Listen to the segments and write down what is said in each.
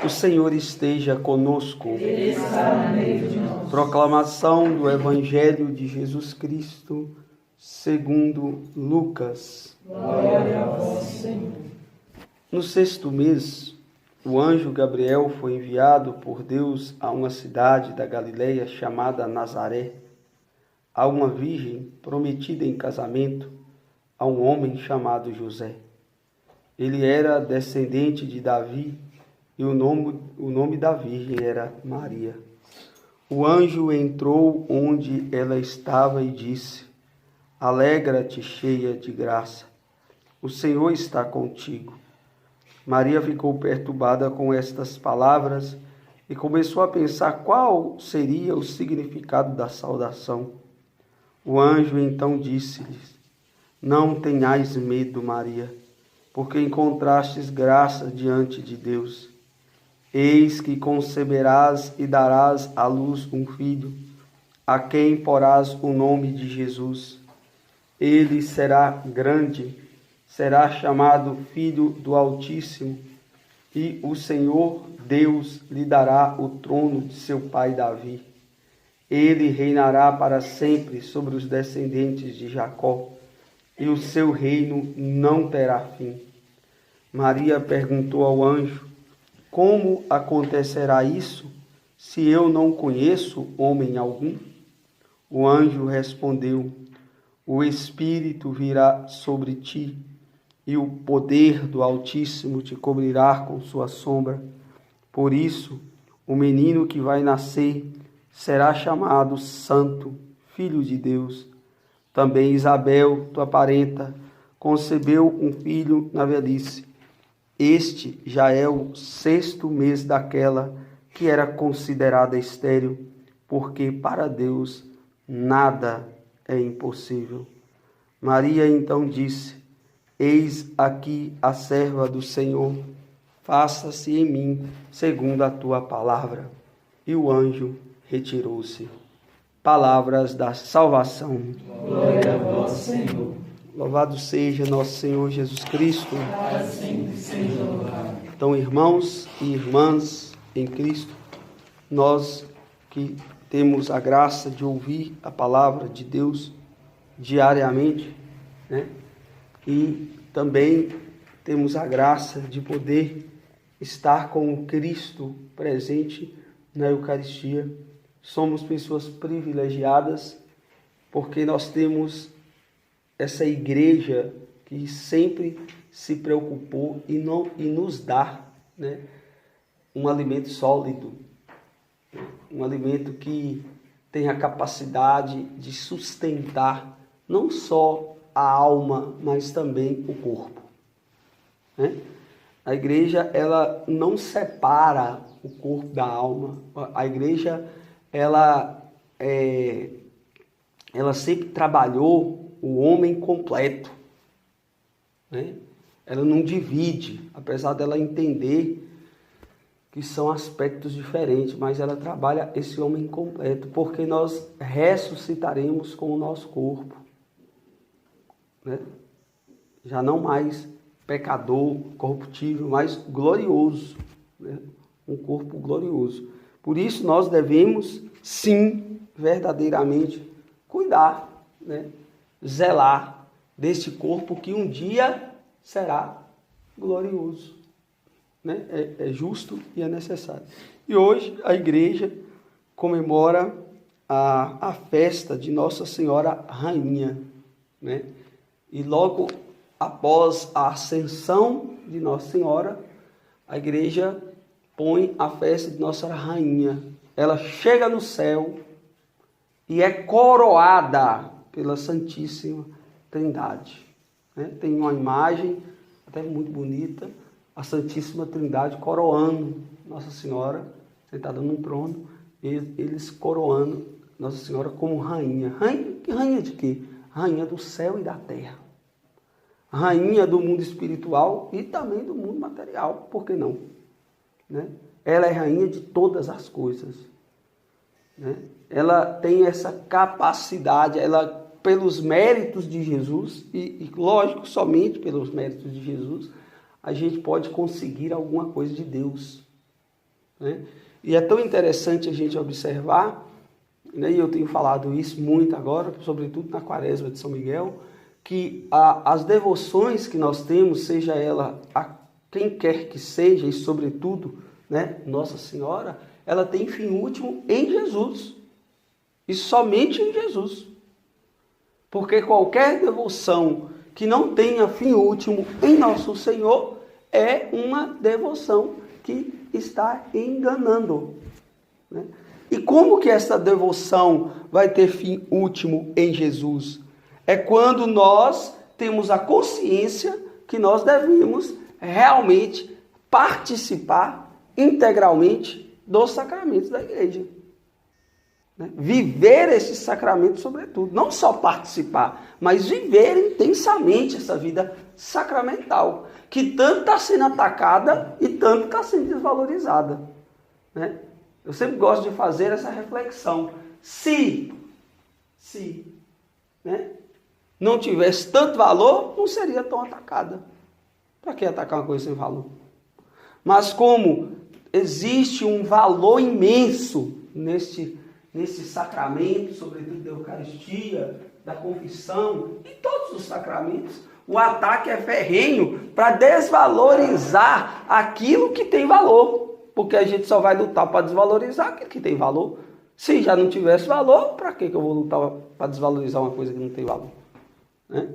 O Senhor esteja conosco. Ele está no meio de nós. Proclamação do Evangelho de Jesus Cristo, segundo Lucas. Glória a vós, Senhor. No 6º mês, o anjo Gabriel foi enviado por Deus a uma cidade da Galileia chamada Nazaré, a uma virgem prometida em casamento a um homem chamado José. Ele era descendente de Davi e o nome da virgem era Maria. O anjo entrou onde ela estava e disse: Alegra-te, cheia de graça, o Senhor está contigo. Maria ficou perturbada com estas palavras e começou a pensar qual seria o significado da saudação. O anjo então disse-lhes: Não tenhais medo, Maria, porque encontrastes graça diante de Deus. Eis que conceberás e darás à luz um filho, a quem porás o nome de Jesus. Ele será grande, será chamado Filho do Altíssimo, e o Senhor Deus lhe dará o trono de seu pai Davi. Ele reinará para sempre sobre os descendentes de Jacó, e o seu reino não terá fim. Maria perguntou ao anjo: Como acontecerá isso, se eu não conheço homem algum? O anjo respondeu: O Espírito virá sobre ti, e o poder do Altíssimo te cobrirá com sua sombra. Por isso, o menino que vai nascer será chamado Santo, Filho de Deus. Também Isabel, tua parenta, concebeu um filho na velhice. Este já é o 6º mês daquela que era considerada estéril, porque para Deus nada é impossível. Maria então disse: Eis aqui a serva do Senhor, faça-se em mim segundo a tua palavra. E o anjo retirou-se. Palavras da salvação. Glória a vós, Senhor. Louvado seja nosso Senhor Jesus Cristo. Assim seja louvado. Então, irmãos e irmãs em Cristo, nós que temos a graça de ouvir a palavra de Deus diariamente, né? E também temos a graça de poder estar com o Cristo presente na Eucaristia. Somos pessoas privilegiadas porque nós temos essa igreja que sempre se preocupou e nos dá, né, um alimento sólido, um alimento que tem a capacidade de sustentar não só a alma, mas também o corpo, né? A igreja, ela não separa o corpo da alma. A igreja, ela sempre trabalhou o homem completo, né? Ela não divide, apesar dela entender que são aspectos diferentes, mas ela trabalha esse homem completo, porque nós ressuscitaremos com o nosso corpo, né? Já não mais pecador, corruptível, mas glorioso, né? Um corpo glorioso. Por isso nós devemos, sim, verdadeiramente cuidar, né? Zelar deste corpo que um dia será glorioso, né? É justo e é necessário. E hoje a igreja comemora a festa de Nossa Senhora Rainha, né? E logo após a ascensão de Nossa Senhora, a igreja põe a festa de Nossa Senhora Rainha. Ela chega no céu e é coroada pela Santíssima Trindade, né? Tem uma imagem até muito bonita, a Santíssima Trindade coroando Nossa Senhora, sentada num trono, eles coroando Nossa Senhora como rainha. Rainha de quê? Rainha do céu e da terra. Rainha do mundo espiritual e também do mundo material, por que não? Né? Ela é rainha de todas as coisas, né? Ela tem essa capacidade, ela, pelos méritos de Jesus, e lógico, somente pelos méritos de Jesus, a gente pode conseguir alguma coisa de Deus, né? E é tão interessante a gente observar, né, e eu tenho falado isso muito agora, sobretudo na Quaresma de São Miguel, que as devoções que nós temos, seja ela a quem quer que seja, e sobretudo, né, Nossa Senhora, ela tem fim último em Jesus. E somente em Jesus. Porque qualquer devoção que não tenha fim último em Nosso Senhor é uma devoção que está enganando, né? E como que essa devoção vai ter fim último em Jesus? É quando nós temos a consciência que nós devemos realmente participar integralmente dos sacramentos da igreja. Viver esses sacramentos, sobretudo. Não só participar, mas viver intensamente essa vida sacramental, que tanto está sendo atacada e tanto está sendo desvalorizada, né? Eu sempre gosto de fazer essa reflexão. Se né, não tivesse tanto valor, não seria tão atacada. Para que atacar uma coisa sem valor? Mas como existe um valor imenso nesse sacramento, sobretudo da Eucaristia, da confissão, e todos os sacramentos, o ataque é ferrenho para desvalorizar aquilo que tem valor. Porque a gente só vai lutar para desvalorizar aquilo que tem valor. Se já não tivesse valor, para que eu vou lutar para desvalorizar uma coisa que não tem valor? Né?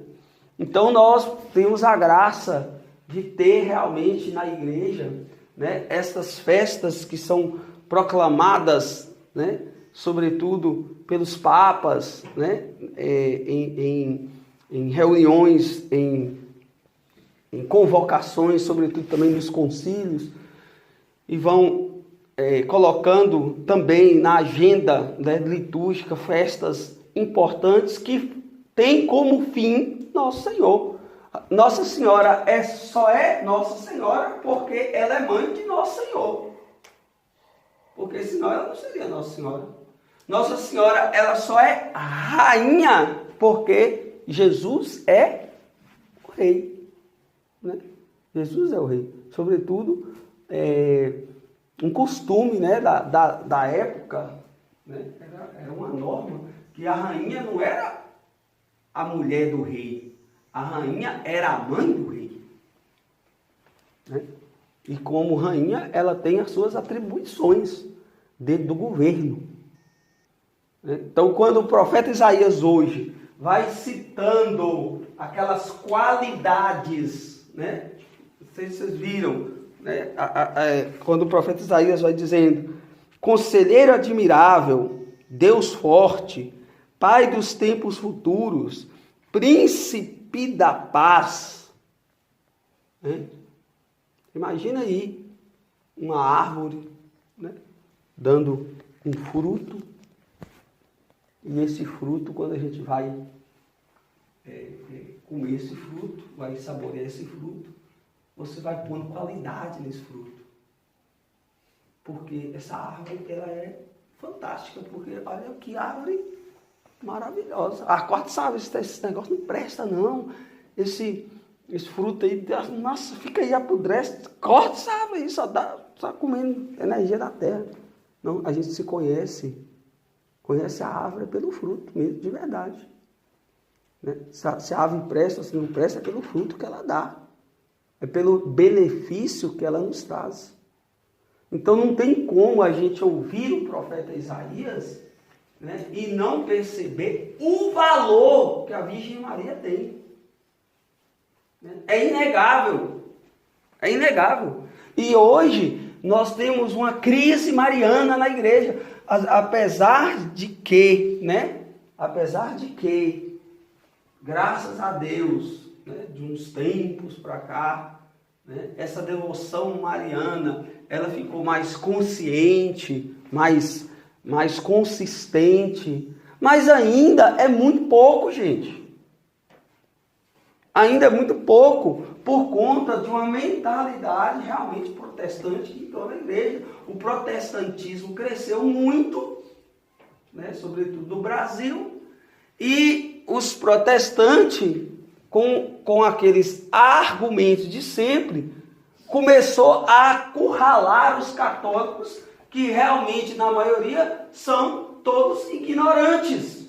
Então nós temos a graça de ter realmente na igreja, né, essas festas que são proclamadas, né, sobretudo pelos papas, né, em reuniões, em convocações, sobretudo também nos concílios, e vão colocando também na agenda, né, litúrgica festas importantes que têm como fim Nosso Senhor. Nossa Senhora só é Nossa Senhora porque ela é mãe de Nosso Senhor. Porque senão ela não seria Nossa Senhora. Nossa Senhora, ela só é rainha porque Jesus é o rei, né? Jesus é o rei. Sobretudo, um costume, né, da época, né, era uma norma que a rainha não era a mulher do rei. A rainha era a mãe do rei, né? E como rainha, ela tem as suas atribuições dentro do governo, né? Então, quando o profeta Isaías hoje vai citando aquelas qualidades, né? Não sei se vocês viram, né? Quando o profeta Isaías vai dizendo: conselheiro admirável, Deus forte, Pai dos tempos futuros, príncipe da paz, né? Imagina aí uma árvore, né, dando um fruto, e esse fruto, quando a gente vai comer esse fruto, vai saborear esse fruto, você vai pondo qualidade nesse fruto. Porque essa árvore, ela é fantástica, porque olha que árvore maravilhosa. Corta, sabe, esse negócio não presta não, esse fruto aí, nossa, fica aí, apodrece, corta, sabe, isso só comendo energia da terra. Não, a gente se conhece a árvore pelo fruto mesmo, de verdade, né? Se a árvore presta ou se não presta, é pelo fruto que ela dá, é pelo benefício que ela nos traz. Então não tem como a gente ouvir o profeta Isaías, né, e não perceber o valor que a Virgem Maria tem. É inegável. É inegável. E hoje nós temos uma crise mariana na igreja. Apesar de que, graças a Deus, né, de uns tempos para cá, né, essa devoção mariana, ela ficou mais consciente, mais consistente, mas ainda é muito pouco, gente. Ainda é muito pouco, por conta de uma mentalidade realmente protestante que entrou na igreja. O protestantismo cresceu muito, né, sobretudo no Brasil, e os protestantes, com aqueles argumentos de sempre, começou a acurralar os católicos, que realmente, na maioria, são todos ignorantes,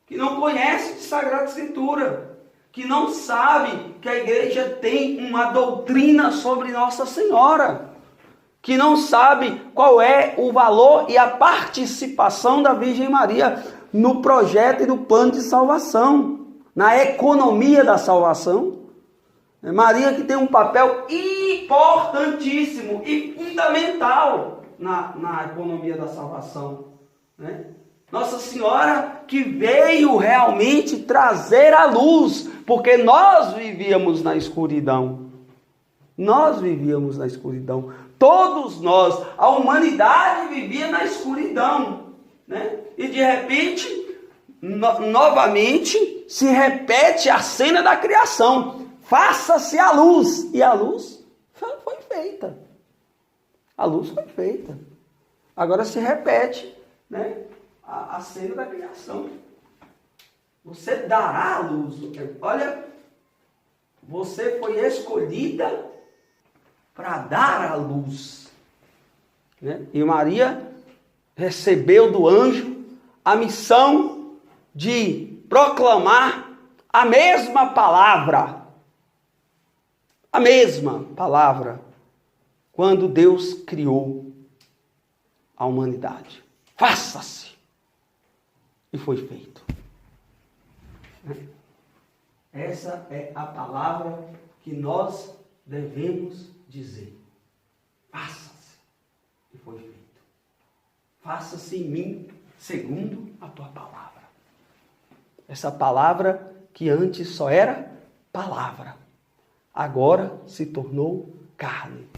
que não conhecem de Sagrada Escritura, que não sabem que a igreja tem uma doutrina sobre Nossa Senhora, que não sabe qual é o valor e a participação da Virgem Maria no projeto e no plano de salvação, na economia da salvação. Maria que tem um papel importantíssimo e fundamental na economia da salvação, né? Nossa Senhora que veio realmente trazer a luz, porque nós vivíamos na escuridão. Nós vivíamos na escuridão. Todos nós, a humanidade vivia na escuridão, né? E de repente, novamente, se repete a cena da criação. Faça-se a luz. E a luz foi feita. A luz foi feita. Agora se repete, né, a cena da criação. Você dará a luz. Olha, você foi escolhida para dar a luz, né? E Maria recebeu do anjo a missão de proclamar a mesma palavra. A mesma palavra quando Deus criou a humanidade. Faça-se. E foi feito. Essa é a palavra que nós devemos dizer. Faça-se. E foi feito. Faça-se em mim segundo a tua palavra. Essa palavra que antes só era palavra, agora se tornou carne.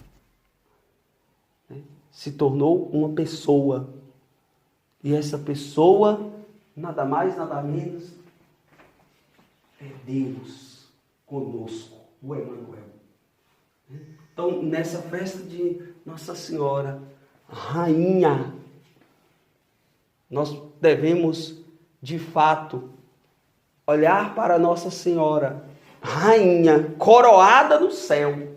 Se tornou uma pessoa. E essa pessoa, nada mais, nada menos, é Deus conosco, o Emmanuel. Então, nessa festa de Nossa Senhora, Rainha, nós devemos, de fato, olhar para Nossa Senhora, Rainha, coroada no céu.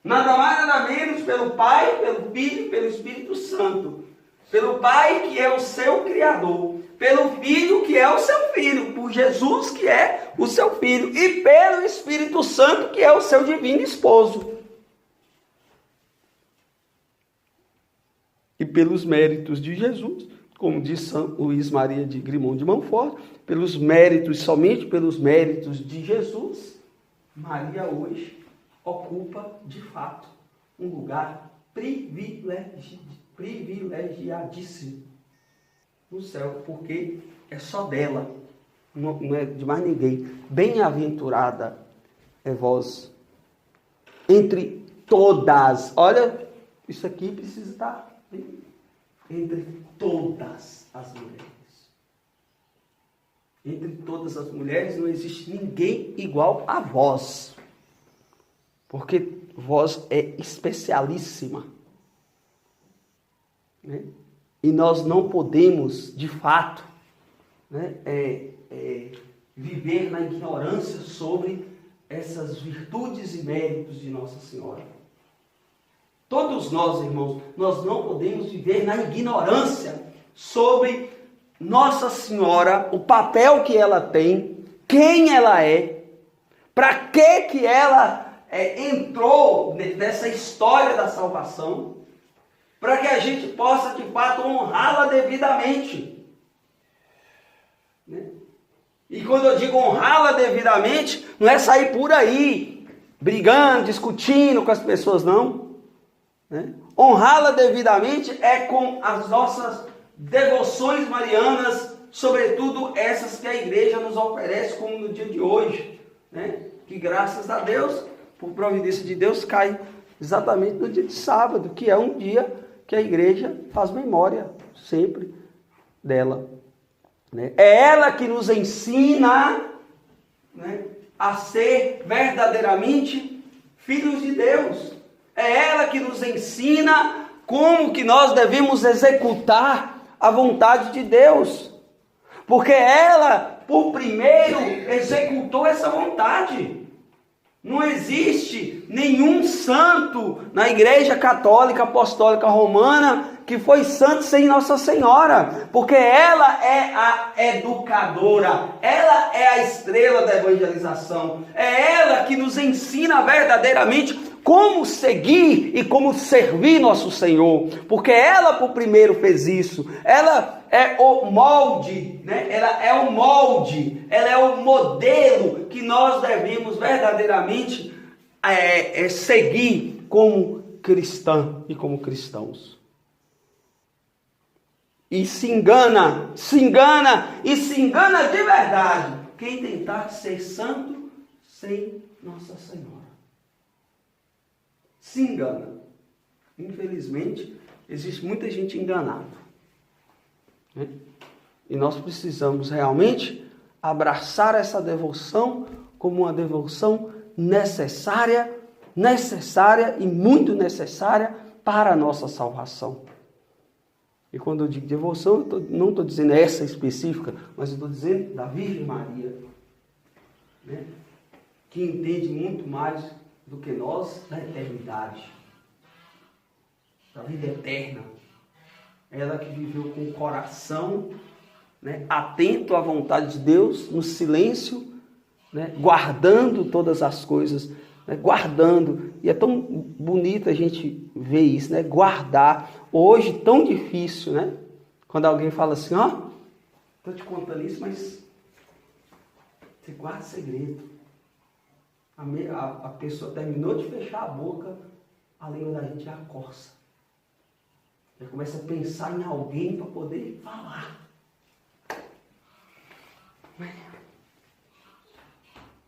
Nada mais, nada menos, pelo Pai, pelo Filho e pelo Espírito Santo. Pelo Pai, que é o seu Criador. Pelo Filho, que é o seu Filho. Por Jesus, que é o seu Filho. E pelo Espírito Santo, que é o seu divino esposo. E pelos méritos de Jesus, como diz São Luís Maria de Grimond de Montfort, pelos méritos, somente pelos méritos de Jesus, Maria hoje ocupa, de fato, um lugar privilegiadíssimo no céu, porque é só dela, não é de mais ninguém. Bem-aventurada é vós entre todas. Olha, isso aqui precisa estar entre todas as mulheres. Entre todas as mulheres não existe ninguém igual a vós. Porque vós é especialíssima. Né? E nós não podemos, de fato, né, viver na ignorância sobre essas virtudes e méritos de Nossa Senhora. Todos nós, irmãos, nós não podemos viver na ignorância sobre Nossa Senhora, o papel que ela tem, quem ela é, para que ela entrou nessa história da salvação, para que a gente possa, de fato, honrá-la devidamente. Né? E quando eu digo honrá-la devidamente, não é sair por aí, brigando, discutindo com as pessoas, não. Né? Honrá-la devidamente é com as nossas devoções marianas, sobretudo essas que a igreja nos oferece, como no dia de hoje. Né? Que graças a Deus, por providência de Deus, cai exatamente no dia de sábado, que é um dia que a igreja faz memória sempre dela. Né? É ela que nos ensina, né, a ser verdadeiramente filhos de Deus. É ela que nos ensina como que nós devemos executar a vontade de Deus. Porque ela, por primeiro, executou essa vontade. Não existe existe nenhum santo na Igreja Católica Apostólica Romana que foi santo sem Nossa Senhora, porque ela é a educadora, ela é a estrela da evangelização, é ela que nos ensina verdadeiramente como seguir e como servir nosso Senhor, porque ela por primeiro fez isso. Ela é o molde, né? Ela é o molde, ela é o modelo que nós devemos verdadeiramente seguir como cristã e como cristãos. E se engana de verdade quem tentar ser santo sem Nossa Senhora. Se engana. Infelizmente, existe muita gente enganada, né? E nós precisamos realmente abraçar essa devoção como uma devoção necessária e muito necessária para a nossa salvação. E quando eu digo devoção, não estou dizendo essa específica, mas eu estou dizendo da Virgem Maria, né? Que entende muito mais do que nós da eternidade, da vida eterna. Ela que viveu com o coração, né, atento à vontade de Deus, no silêncio, né, guardando todas as coisas, né, guardando. E é tão bonito a gente ver isso, né, guardar. Hoje, tão difícil, né? Quando alguém fala assim, ó, estou te contando isso, mas você guarda segredo. A pessoa terminou de fechar a boca, a língua da gente já coça. Já começa a pensar em alguém para poder falar.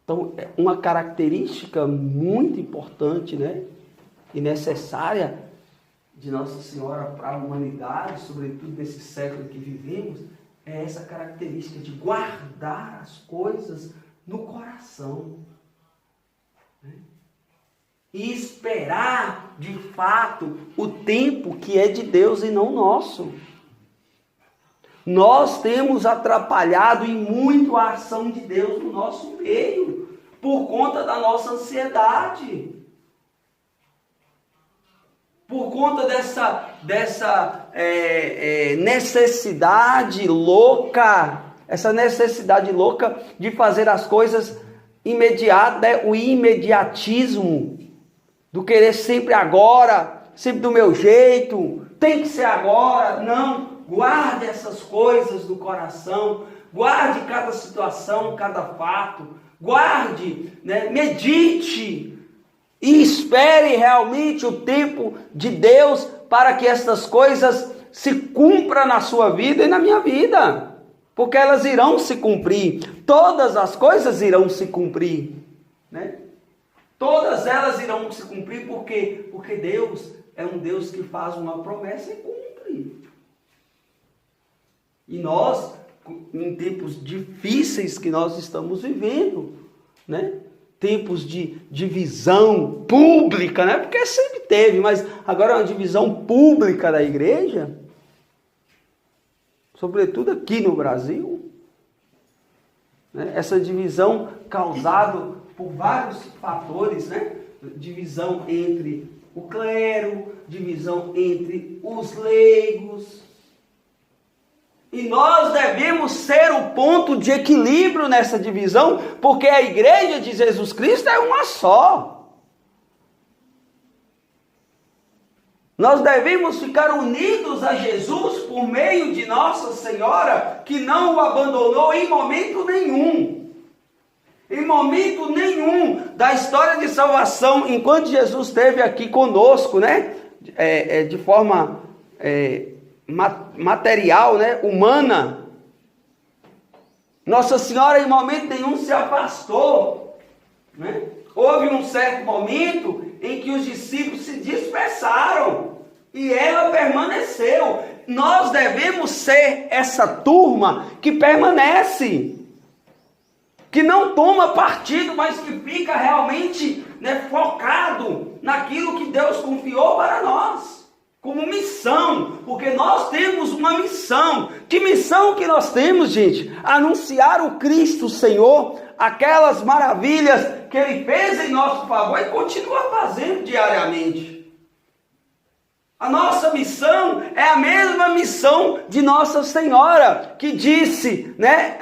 Então, é uma característica muito importante, né, e necessária de Nossa Senhora para a humanidade, sobretudo nesse século que vivemos, é essa característica de guardar as coisas no coração, né? E esperar, de fato, o tempo que é de Deus e não nosso. Nós temos atrapalhado em muito a ação de Deus no nosso meio, por conta da nossa ansiedade, por conta dessa necessidade louca, de fazer as coisas imediatas, o imediatismo, do querer sempre agora, sempre do meu jeito, tem que ser agora. Não, guarde essas coisas no coração, guarde cada situação, cada fato, guarde, né, medite e espere realmente o tempo de Deus para que estas coisas se cumpram na sua vida e na minha vida, porque elas irão se cumprir, todas as coisas irão se cumprir, né? Todas elas irão se cumprir, porque Deus é um Deus que faz uma promessa e cumpre. E nós, em tempos difíceis que nós estamos vivendo, né? Tempos de divisão pública, né? Porque sempre teve, mas agora é uma divisão pública da igreja, sobretudo aqui no Brasil, né? Essa divisão causada por vários fatores, né? Divisão entre o clero, divisão entre os leigos. E nós devemos ser o ponto de equilíbrio nessa divisão, porque a igreja de Jesus Cristo é uma só. Nós devemos ficar unidos a Jesus por meio de Nossa Senhora, que não o abandonou em momento nenhum. Em momento nenhum da história de salvação, enquanto Jesus esteve aqui conosco, né? De forma material, né? Humana. Nossa Senhora em momento nenhum se afastou, né? Houve um certo momento em que os discípulos se dispersaram e ela permaneceu. Nós devemos ser essa turma que permanece, que não toma partido, mas que fica realmente, né, focado naquilo que Deus confiou para nós, como missão, porque nós temos uma missão. Que missão que nós temos, gente? Anunciar o Cristo Senhor aquelas maravilhas que Ele fez em nosso favor e continua fazendo diariamente. A nossa missão é a mesma missão de Nossa Senhora, que disse, né?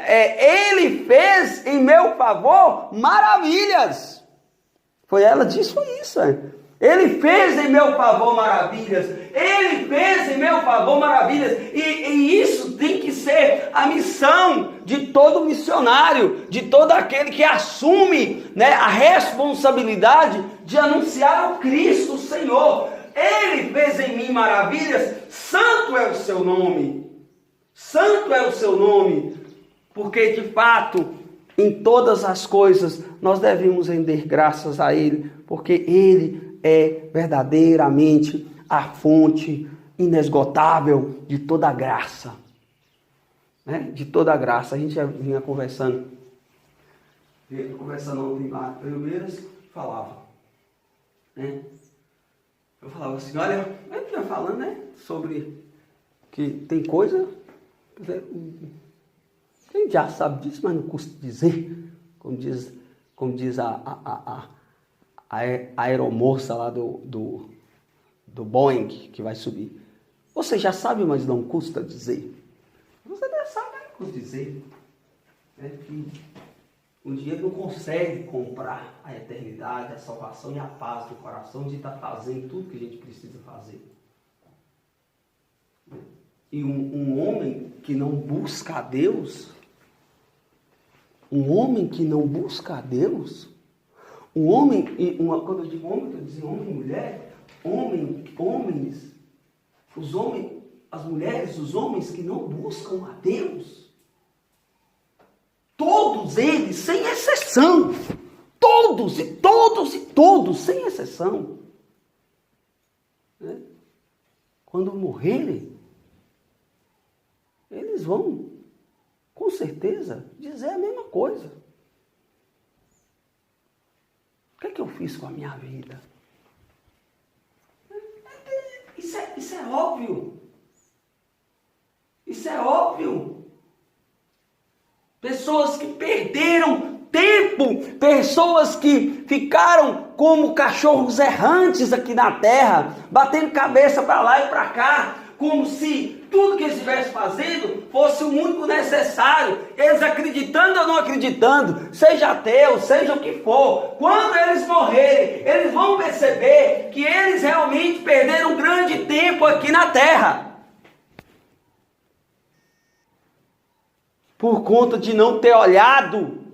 Ele fez em meu favor maravilhas. Foi ela disse, foi isso. Ele fez em meu favor maravilhas. Ele fez em meu favor maravilhas. E isso tem que ser a missão de todo missionário, de todo aquele que assume, né, a responsabilidade de anunciar o Cristo, o Senhor. Ele fez em mim maravilhas, santo é o seu nome. Santo é o seu nome. Porque de fato, em todas as coisas, nós devemos render graças a Ele. Porque Ele é verdadeiramente a fonte inesgotável de toda a graça. Né? De toda a graça. A gente já vinha conversando ontem lá, primeiras, falava, né? Eu falava assim, olha, eu vinha falando, né, sobre que tem coisa, a gente já sabe disso, mas não custa dizer, como diz a aeromoça lá do Boeing, que vai subir. Você já sabe, mas não custa dizer. Você já sabe, mas não custa dizer. Que um dia não consegue comprar a eternidade, a salvação e a paz do coração de estar fazendo tudo que a gente precisa fazer. E um homem que não busca a Deus, quando eu digo homem, eu digo homem e mulher, as mulheres, os homens que não buscam a Deus, todos eles, sem exceção, todos, sem exceção, né? Quando morrerem, eles vão, com certeza, dizer a mesma coisa. O que é que eu fiz com a minha vida? Isso é óbvio. Isso é óbvio. Pessoas que perderam tempo, pessoas que ficaram como cachorros errantes aqui na terra, batendo cabeça para lá e para cá, como se tudo que eles estivessem fazendo fosse o único necessário, eles acreditando ou não acreditando, seja ateu, seja o que for, quando eles morrerem, eles vão perceber que eles realmente perderam um grande tempo aqui na terra. Por conta de não ter olhado,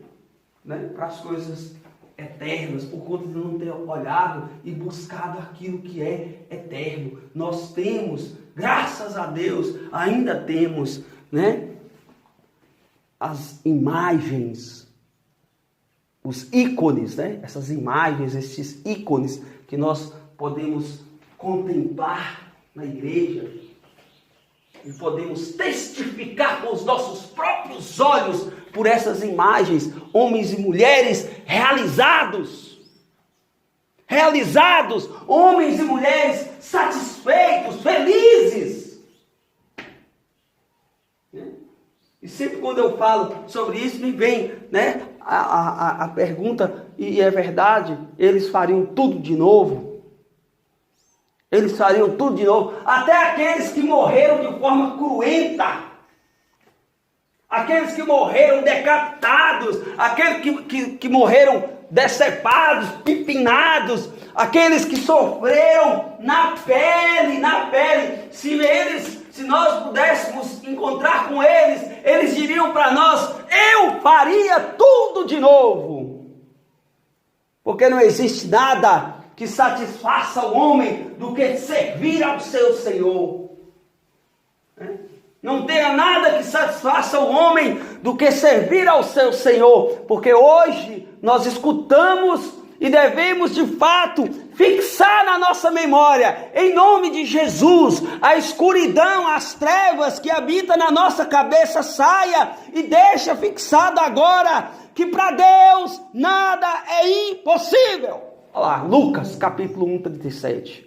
né, para as coisas eternas, por conta de não ter olhado e buscado aquilo que é eterno. Nós temos, graças a Deus, ainda temos, né, as imagens, os ícones, né, essas imagens, esses ícones que nós podemos contemplar na igreja. E podemos testificar com os nossos próprios olhos por essas imagens, homens e mulheres realizados, homens e mulheres satisfeitos, felizes. E sempre quando eu falo sobre isso, me vem, né, a pergunta, e é verdade, eles fariam tudo de novo? Eles fariam tudo de novo, até aqueles que morreram de forma cruenta, aqueles que morreram decapitados, aqueles que morreram decepados, pipinados, aqueles que sofreram na pele, se nós pudéssemos encontrar com eles, eles diriam para nós, eu faria tudo de novo, porque não existe nada que satisfaça o homem do que servir ao seu Senhor. Não tenha nada que satisfaça o homem do que servir ao seu Senhor, porque hoje nós escutamos e devemos de fato fixar na nossa memória, em nome de Jesus, a escuridão, as trevas que habitam na nossa cabeça saia e deixa fixado agora que para Deus nada é impossível. Olha lá, Lucas capítulo 1:37.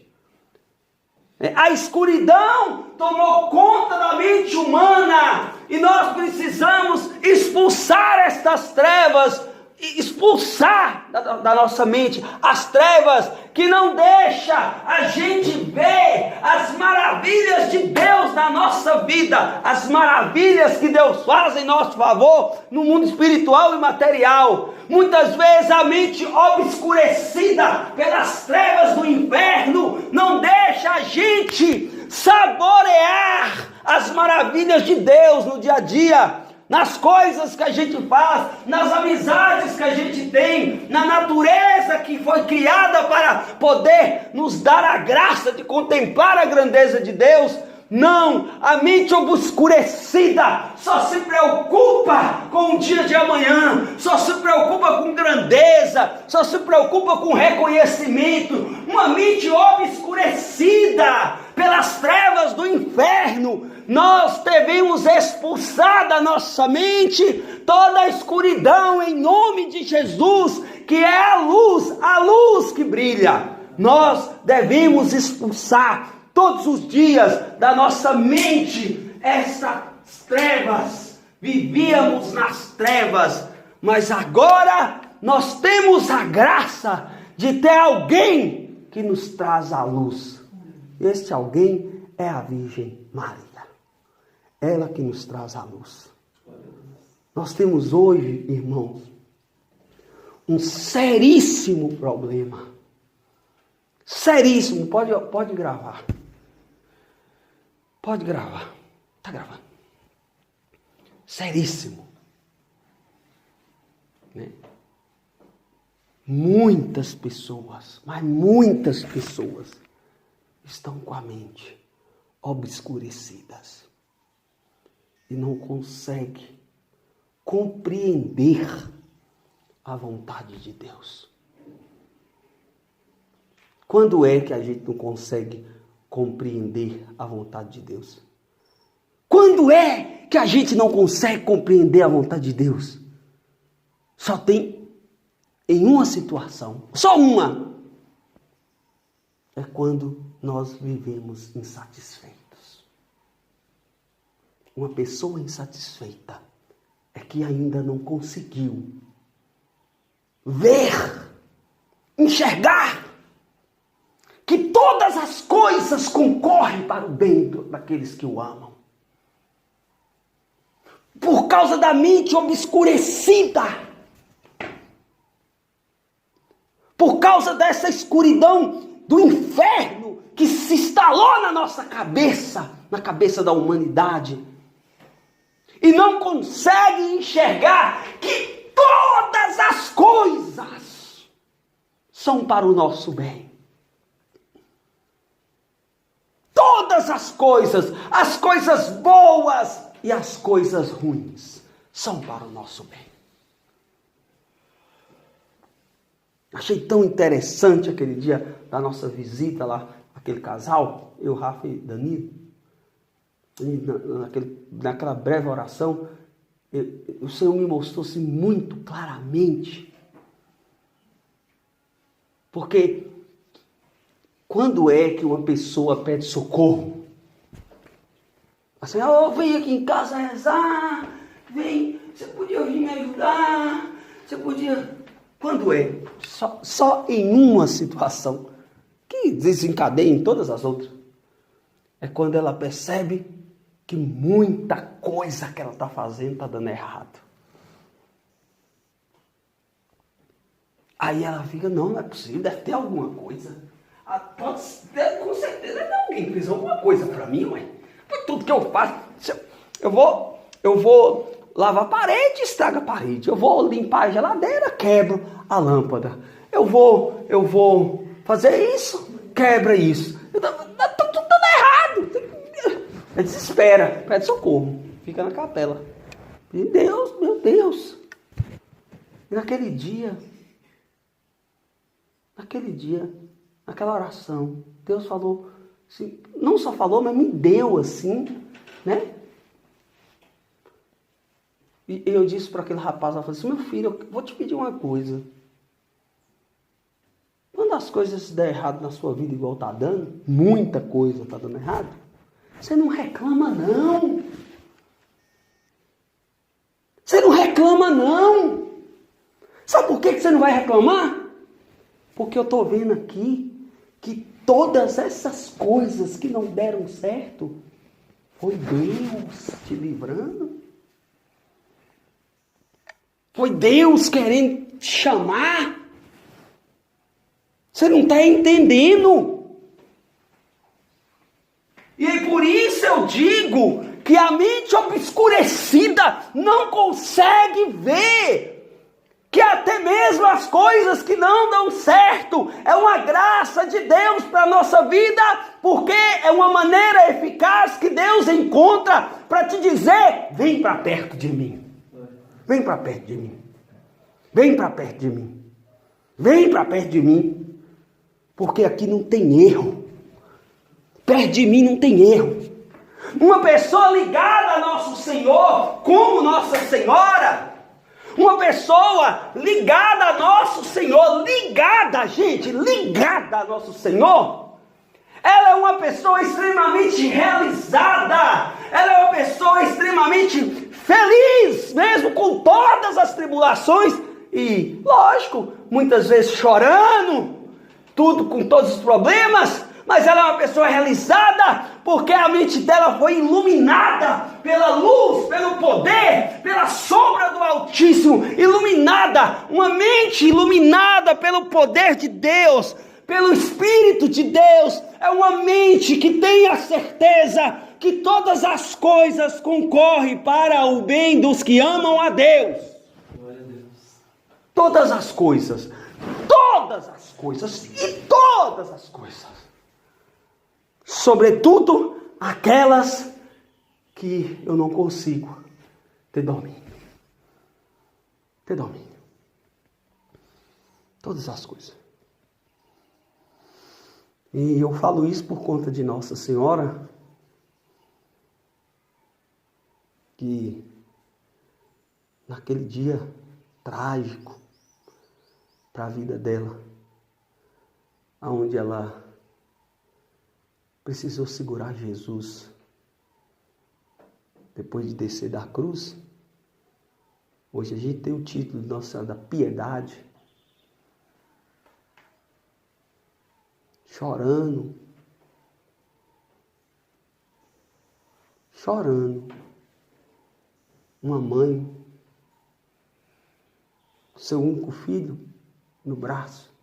A escuridão tomou conta da mente humana e nós precisamos expulsar estas trevas expulsar da nossa mente as trevas que não deixa a gente ver as maravilhas de Deus na nossa vida, as maravilhas que Deus faz em nosso favor no mundo espiritual e material. Muitas vezes a mente obscurecida pelas trevas do inferno não deixa a gente saborear as maravilhas de Deus no dia a dia, nas coisas que a gente faz, nas amizades que a gente tem, na natureza que foi criada para poder nos dar a graça de contemplar a grandeza de Deus. Não, a mente obscurecida só se preocupa com o dia de amanhã, só se preocupa com grandeza, só se preocupa com reconhecimento. Uma mente obscurecida pelas trevas do inferno, nós devemos expulsar da nossa mente toda a escuridão em nome de Jesus, que é a luz que brilha. Nós devemos expulsar todos os dias da nossa mente essas trevas. Vivíamos nas trevas, mas agora nós temos a graça de ter alguém que nos traz a luz. Este alguém é a Virgem Maria. Ela que nos traz a luz. Nós temos hoje, irmãos, um seríssimo problema. Seríssimo. Pode gravar. Pode gravar. Está gravando. Seríssimo. Né? Muitas pessoas, mas muitas pessoas estão com a mente obscurecidas e não conseguem compreender a vontade de Deus. Quando é que a gente não consegue compreender a vontade de Deus? Quando é que a gente não consegue compreender a vontade de Deus? Só tem em uma situação, só uma. É quando nós vivemos insatisfeitos. Uma pessoa insatisfeita é que ainda não conseguiu ver, enxergar que todas as coisas concorrem para o bem daqueles que o amam. Por causa da mente obscurecida, por causa dessa escuridão do inferno que se instalou na nossa cabeça, na cabeça da humanidade, e não consegue enxergar que todas as coisas são para o nosso bem. Todas as coisas boas e as coisas ruins, são para o nosso bem. Achei tão interessante aquele dia da nossa visita lá, aquele casal, eu, Rafa e Danilo, e naquela breve oração, o Senhor me mostrou-se muito claramente. Porque quando é que uma pessoa pede socorro? Assim, vem aqui em casa rezar, vem, você podia vir me ajudar, você podia... Quando é? Só em uma situação, que desencadeia em todas as outras. É quando ela percebe que muita coisa que ela está fazendo está dando errado. Aí ela fica, não é possível, deve ter alguma coisa. Com certeza deve ter alguém que fez alguma coisa para mim, ué. Tudo que eu faço, eu vou lavar a parede, estraga a parede. Eu vou limpar a geladeira, quebro a lâmpada. Eu vou fazer isso, quebra isso. Tá tudo dando errado. Desespera, pede socorro, fica na capela. Meu Deus. E naquele dia, naquela oração, Deus falou, assim, não só falou, mas me deu assim, né? E eu disse para aquele rapaz, eu falei assim, meu filho, eu vou te pedir uma coisa. Quando as coisas der errado na sua vida igual está dando, muita coisa está dando errado, você não reclama não. Você não reclama não. Sabe por que você não vai reclamar? Porque eu estou vendo aqui que todas essas coisas que não deram certo, foi Deus te livrando. Foi Deus querendo te chamar. Você não está entendendo. E aí por isso eu digo que a mente obscurecida não consegue ver que até mesmo as coisas que não dão certo é uma graça de Deus para a nossa vida, porque é uma maneira eficaz que Deus encontra para te dizer: vem para perto de mim, vem para perto de mim, vem para perto de mim, vem para perto de mim, porque aqui não tem erro, perto de mim não tem erro. Uma pessoa ligada a nosso Senhor, como Nossa Senhora, uma pessoa ligada a nosso Senhor, ligada, gente, ligada a nosso Senhor, ela é uma pessoa extremamente realizada, ela é uma pessoa extremamente feliz, mesmo com todas as tribulações, e, lógico, muitas vezes chorando, tudo com todos os problemas, mas ela é uma pessoa realizada, porque a mente dela foi iluminada pela luz, pelo poder, pela sombra do Altíssimo, iluminada, uma mente iluminada pelo poder de Deus, pelo Espírito de Deus, é uma mente que tem a certeza que todas as coisas concorrem para o bem dos que amam a Deus. Glória a Deus. Todas as coisas, e todas as coisas. Sobretudo aquelas que eu não consigo ter domínio. Ter domínio. Todas as coisas. E eu falo isso por conta de Nossa Senhora, que naquele dia trágico para a vida dela, onde ela precisou segurar Jesus depois de descer da cruz. Hoje a gente tem o título de Nossa Senhora da Piedade, chorando, uma mãe, seu único filho no braço.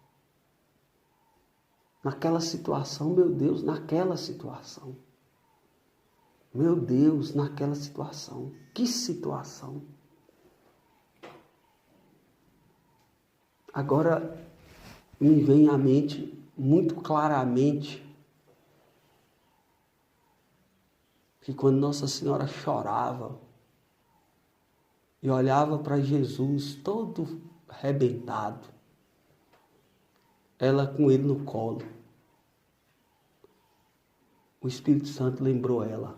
Naquela situação, meu Deus, naquela situação. Meu Deus, naquela situação. Que situação. Agora me vem à mente muito claramente que quando Nossa Senhora chorava e olhava para Jesus todo arrebentado, ela com ele no colo, o Espírito Santo lembrou ela: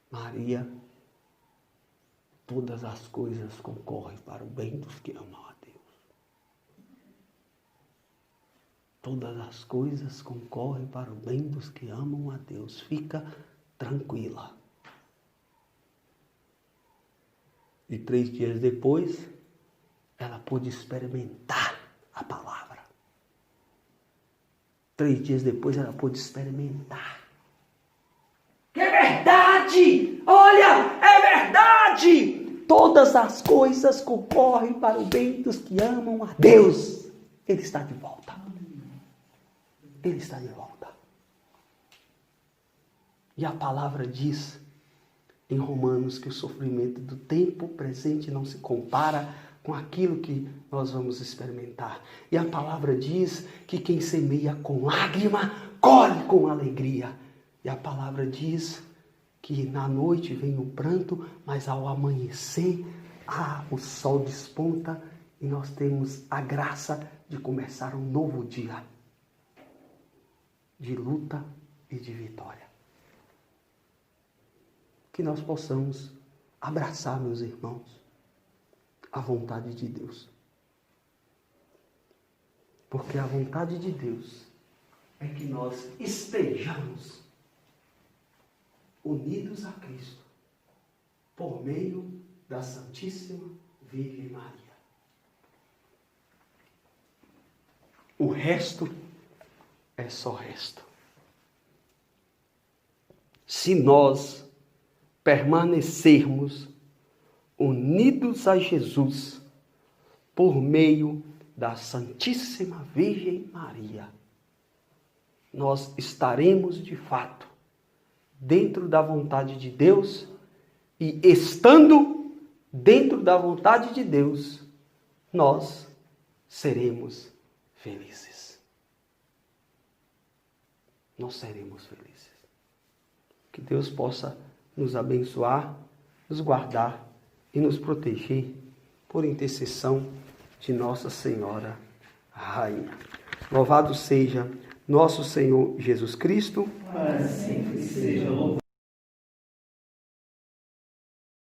Maria, todas as coisas concorrem para o bem dos que amam a Deus. Todas as coisas concorrem para o bem dos que amam a Deus. Fica tranquila. E 3 dias depois, ela pôde experimentar a palavra. 3 dias depois, ela pôde experimentar. Que é verdade! Olha, é verdade! Todas as coisas concorrem para o bem dos que amam a Deus. Ele está de volta. Ele está de volta. E a palavra diz em Romanos que o sofrimento do tempo presente não se compara com aquilo que nós vamos experimentar. E a palavra diz que quem semeia com lágrima, colhe com alegria. E a palavra diz que na noite vem o pranto, mas ao amanhecer, o sol desponta e nós temos a graça de começar um novo dia de luta e de vitória. Que nós possamos abraçar, meus irmãos, a vontade de Deus. Porque a vontade de Deus é que nós estejamos unidos a Cristo por meio da Santíssima Virgem Maria. O resto é só resto. Se nós permanecermos unidos a Jesus por meio da Santíssima Virgem Maria, nós estaremos de fato dentro da vontade de Deus, e estando dentro da vontade de Deus, nós seremos felizes. Nós seremos felizes. Que Deus possa nos abençoar, nos guardar e nos proteger por intercessão de Nossa Senhora Rainha. Louvado seja nosso Senhor Jesus Cristo. Para sempre seja louvado.